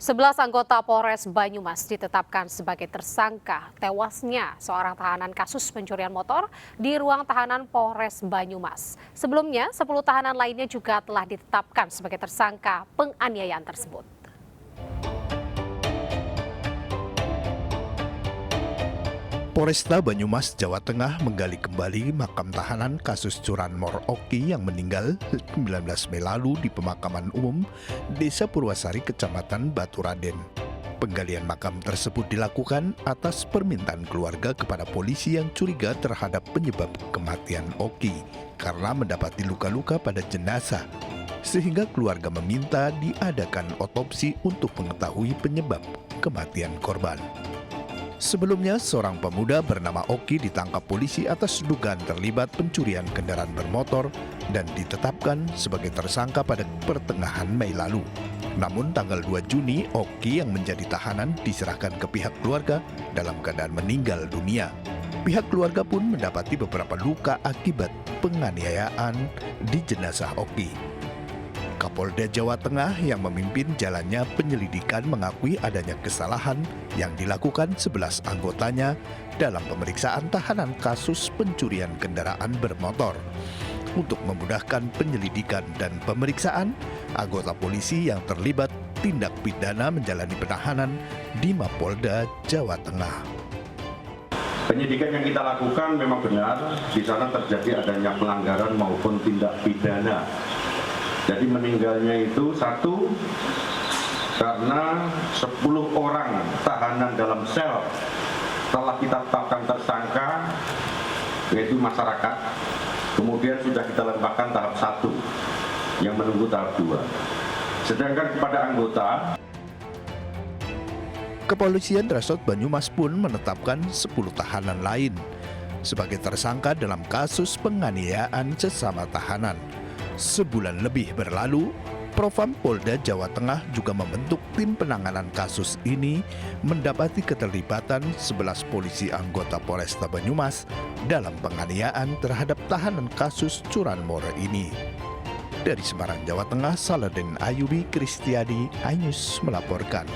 11 anggota Polres Banyumas ditetapkan sebagai tersangka tewasnya seorang tahanan kasus pencurian motor di ruang tahanan Polres Banyumas. Sebelumnya, 10 tahanan lainnya juga telah ditetapkan sebagai tersangka penganiayaan tersebut. Polresta Banyumas, Jawa Tengah menggali kembali makam tahanan kasus curanmor Oki yang meninggal 19 Mei lalu di pemakaman umum Desa Purwasari, Kecamatan Baturaden. Penggalian makam tersebut dilakukan atas permintaan keluarga kepada polisi yang curiga terhadap penyebab kematian Oki karena mendapati luka-luka pada jenazah, sehingga keluarga meminta diadakan otopsi untuk mengetahui penyebab kematian korban. Sebelumnya, seorang pemuda bernama Oki ditangkap polisi atas dugaan terlibat pencurian kendaraan bermotor dan ditetapkan sebagai tersangka pada pertengahan Mei lalu. Namun tanggal 2 Juni, Oki yang menjadi tahanan diserahkan ke pihak keluarga dalam keadaan meninggal dunia. Pihak keluarga pun mendapati beberapa luka akibat penganiayaan di jenazah Oki. Kapolda Jawa Tengah yang memimpin jalannya penyelidikan mengakui adanya kesalahan yang dilakukan 11 anggotanya dalam pemeriksaan tahanan kasus pencurian kendaraan bermotor. Untuk memudahkan penyelidikan dan pemeriksaan, anggota polisi yang terlibat tindak pidana menjalani penahanan di Mapolda Jawa Tengah. Penyidikan yang kita lakukan memang benar, di sana terjadi adanya pelanggaran maupun tindak pidana. Jadi meninggalnya itu satu, karena 10 orang tahanan dalam sel telah kita tetapkan tersangka, yaitu masyarakat. Kemudian sudah kita lempahkan tahap 1 yang menunggu tahap 2. Sedangkan kepada anggota, Kepolisian Resort Banyumas pun menetapkan 10 tahanan lain sebagai tersangka dalam kasus penganiayaan sesama tahanan. Sebulan lebih berlalu, Propam Polda Jawa Tengah juga membentuk tim penanganan kasus ini mendapati keterlibatan 11 polisi anggota Polresta Banyumas dalam penganiayaan terhadap tahanan kasus curanmor ini. Dari Semarang, Jawa Tengah, Saladin Ayubi Kristiadi, iNews melaporkan.